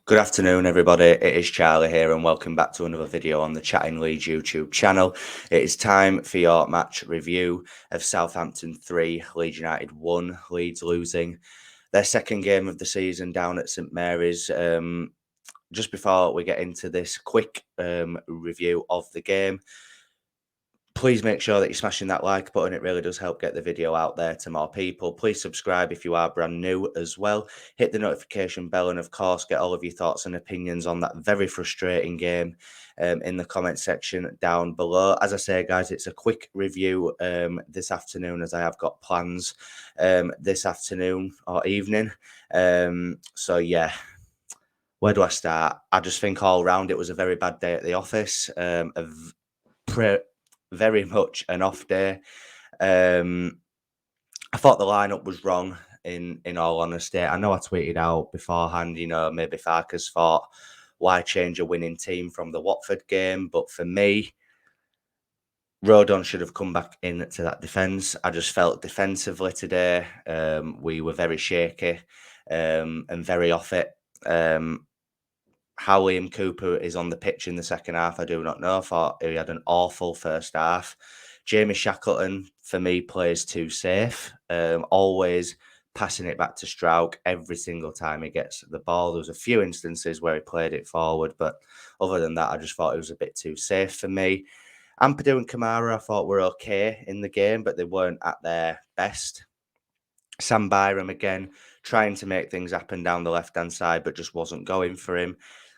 Good afternoon, everybody. It is Charlie here, and welcome back to another video on the Chatting Leeds YouTube channel. It is time for your match review of Southampton 3, Leeds United 1, Leeds losing their second game of the season down at St Mary's. Just before we get into this quick review of the game, please make sure that you're smashing that like button. It really does help get the video out there to more people. Please subscribe if you are brand new as well. Hit the notification bell and, of course, get all of your thoughts and opinions on that very frustrating game in the comment section down below. As I say, guys, it's a quick review this afternoon as I have got plans this afternoon or evening. So, yeah. Where do I start? I just think all round it was a very bad day at the office. Very much an off day. I thought the lineup was wrong. In all honesty, I know I tweeted out beforehand. Maybe Farkas thought, why change a winning team from the Watford game? But for me, Rodon should have come back into that defence. I just felt defensively today, we were very shaky and very off it. How Liam Cooper is on the pitch in the second half, I do not know. I thought he had an awful first half. Jamie Shackleton, for me, plays too safe. Always passing it back to Strauch every single time he gets the ball. There was a few instances where he played it forward, but other than that, I just thought it was a bit too safe for me. Ampadu and Kamara, I thought were okay in the game, but they weren't at their best. Sam Byram, again, trying to make things happen down the left-hand side, but just wasn't going for him.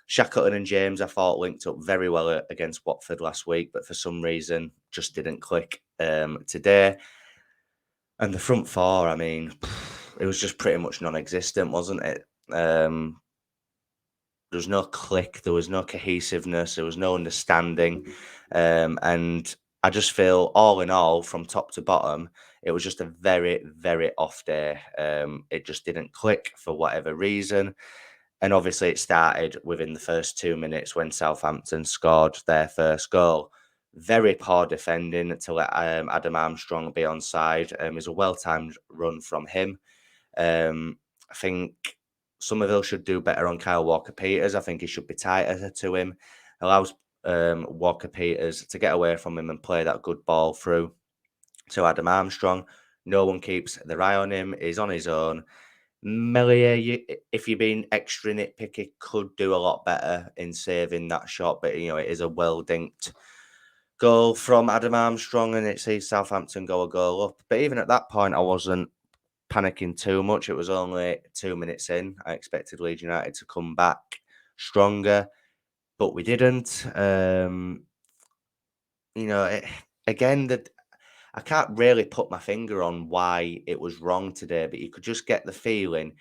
Shackleton and James, I thought, linked up very well against Watford last week, but for some reason, just didn't click today. And the front four, I mean, it was just pretty much non-existent, wasn't it? There was no click, there was no cohesiveness, there was no understanding. And I just feel, all in all, from top to bottom, it was just a very, very off day. It just didn't click for whatever reason. And obviously, it started within the first 2 minutes when Southampton scored their first goal. Very poor defending to let Adam Armstrong be onside. It was a well-timed run from him. I think Somerville should do better on Kyle Walker-Peters. I think he should be tighter to him. Allows Walker-Peters to get away from him and play that good ball through to Adam Armstrong. No one keeps their eye on him. He's on his own. Meslier, if you're being extra nitpicky, could do a lot better in saving that shot. But, it is a well-dinked goal from Adam Armstrong, and it sees Southampton go a goal up. But even at that point, I wasn't panicking too much. It was only 2 minutes in. I expected Leeds United to come back stronger, but we didn't. Again, that I can't really put my finger on why it was wrong today, but you could just get the feeling,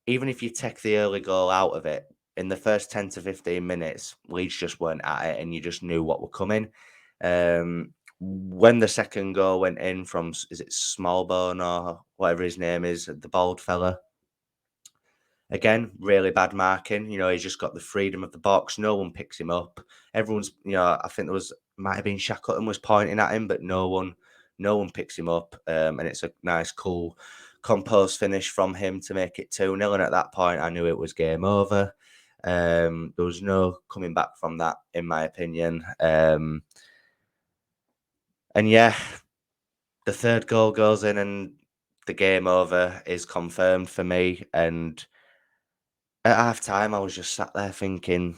even if you take the early goal out of it, in the first 10 to 15 minutes, Leeds just weren't at it, and you just knew what were coming. When the second goal went in from, is it Smallbone or whatever his name is, the bald fella? Again, really bad marking. He's just got the freedom of the box. No one picks him up. Everyone's, I think might have been Shackleton was pointing at him, but no one picks him up. And it's a nice, cool, composed finish from him to make it 2-0. And at that point, I knew it was game over. There was no coming back from that, in my opinion. And yeah, the third goal goes in and the game over is confirmed for me. And at half time, I was just sat there thinking,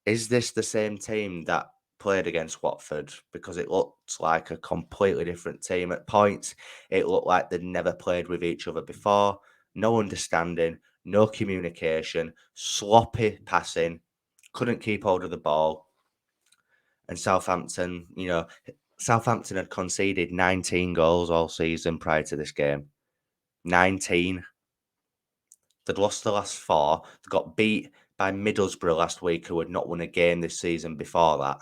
is this the same team that played against Watford? Because it looked like a completely different team. At points, it looked like they'd never played with each other before. No understanding, no communication, sloppy passing, couldn't keep hold of the ball. And Southampton had conceded 19 goals all season prior to this game. 19. They'd lost the last 4. They got beat by Middlesbrough last week, who had not won a game this season before that.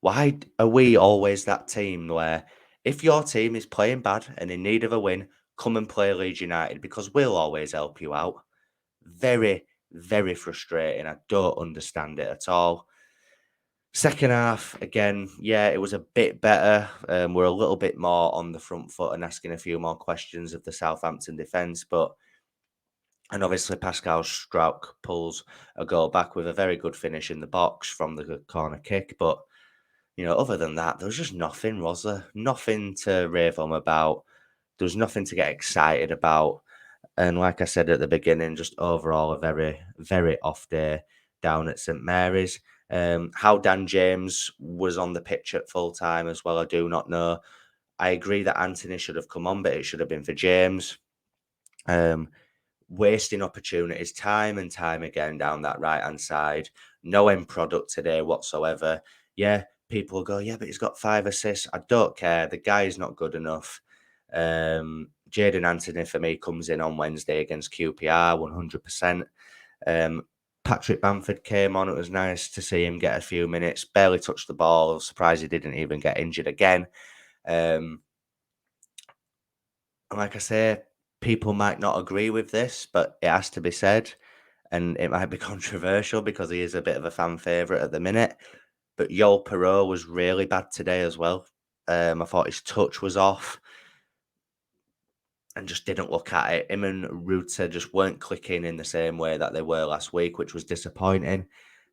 Why are we always that team where if your team is playing bad and in need of a win, come and play Leeds United, because we'll always help you out? Very, very frustrating. I don't understand it at all. Second half, again, yeah, it was a bit better. We're a little bit more on the front foot and asking a few more questions of the Southampton defence, but And obviously, Pascal Struijk pulls a goal back with a very good finish in the box from the corner kick. But, other than that, there was just nothing, was there? Nothing to rave home about. There was nothing to get excited about. And like I said at the beginning, just overall a very, very off day down at St Mary's. How Dan James was on the pitch at full time as well, I do not know. I agree that Anthony should have come on, but it should have been for James. Um, Wasting opportunities time and time again down that right hand side. No end product today whatsoever. Yeah, people go, yeah, but he's got 5 assists. I don't care. The guy is not good enough. Jaden Anthony for me comes in on Wednesday against QPR 100%. Patrick Bamford came on. It was nice to see him get a few minutes. Barely touched the ball. I was surprised he didn't even get injured again. And like I say, people might not agree with this, but it has to be said. And it might be controversial because he is a bit of a fan favourite at the minute. But Yol Perot was really bad today as well. I thought his touch was off and just didn't look at it. Him and Ruta just weren't clicking in the same way that they were last week, which was disappointing.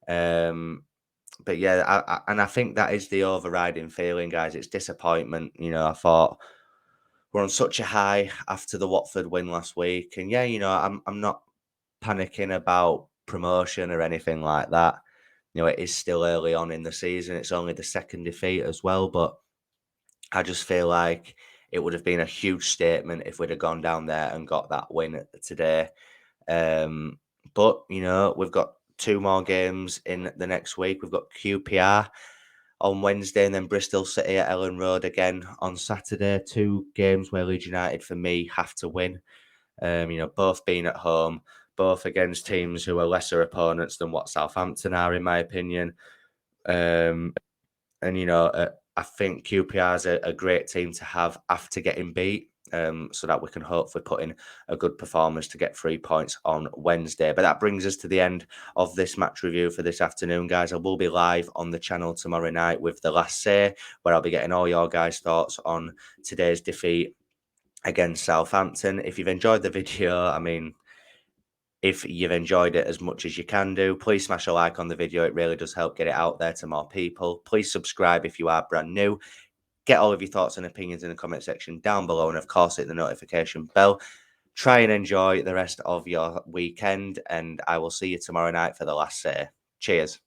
But yeah, I think that is the overriding feeling, guys. It's disappointment. I thought we're on such a high after the Watford win last week, and yeah, I'm not panicking about promotion or anything like that. It is still early on in the season. It's only the second defeat as well, but I just feel like it would have been a huge statement if we'd have gone down there and got that win today. But we've got 2 more games in the next week. We've got QPR on Wednesday and then Bristol City at Ellen Road again on Saturday. 2 games where Leeds United, for me, have to win. Both being at home, both against teams who are lesser opponents than what Southampton are, in my opinion. I think QPR is a great team to have after getting beat, so that we can hopefully put in a good performance to get 3 points on Wednesday. But that brings us to the end of this match review for this afternoon, guys. I will be live on the channel tomorrow night with The Last Say, where I'll be getting all your guys' thoughts on today's defeat against Southampton. If you've enjoyed the video, if you've enjoyed it as much as you can do, please smash a like on the video. It really does help get it out there to more people. Please subscribe if you are brand new. Get all of your thoughts and opinions in the comment section down below. And of course, hit the notification bell. Try and enjoy the rest of your weekend. And I will see you tomorrow night for The Last Say. Cheers.